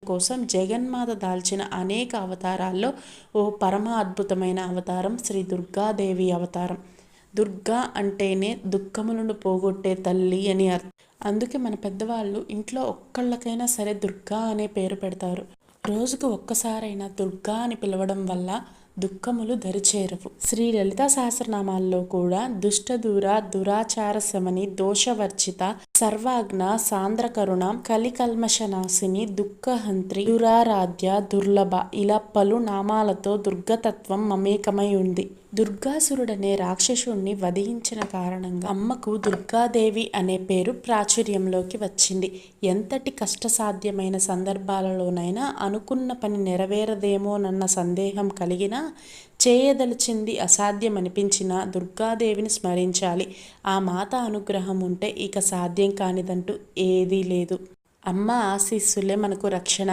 కోసం జగన్మాత దాల్చిన అనేక అవతారాల్లో ఓ పరమ అద్భుతమైన అవతారం శ్రీ దుర్గాదేవి అవతారం. దుర్గా అంటేనే దుఃఖములను పోగొట్టే తల్లి అని అర్థం. అందుకే మన పెద్దవాళ్ళు ఇంట్లో ఒక్కళ్ళకైనా సరే దుర్గా అనే పేరు పెడతారు. రోజుకు ఒక్కసారైనా దుర్గా అని పిలవడం వల్ల దుఃఖములు దరిచేరవు. శ్రీ లలితా సహస్రనామాల్లో కూడా దుష్టదూర, దురాచార శమని, దోషవర్జిత, సర్వాజ్ఞ, సాంద్రకరుణ, కలికల్మషనాశిని, దుఃఖహంత్రి, దురారాధ్య, దుర్లభ ఇలా పలు నామాలతో దుర్గతత్వం మమేకమై ఉంది. దుర్గాసురుడనే రాక్షసుణ్ణి వధించిన కారణంగా అమ్మకు దుర్గాదేవి అనే పేరు ప్రాచుర్యంలోకి వచ్చింది. ఎంతటి కష్టసాధ్యమైన సందర్భాలలోనైనా అనుకున్న పని నెరవేరదేమోనన్న సందేహం కలిగినా, చేయదలిచింది అసాధ్యమనిపించినా దుర్గాదేవిని స్మరించాలి. ఆ మాత అనుగ్రహం ఉంటే ఇక సాధ్యం కానిదంటూ ఏదీ లేదు. అమ్మ ఆశీస్సులే మనకు రక్షణ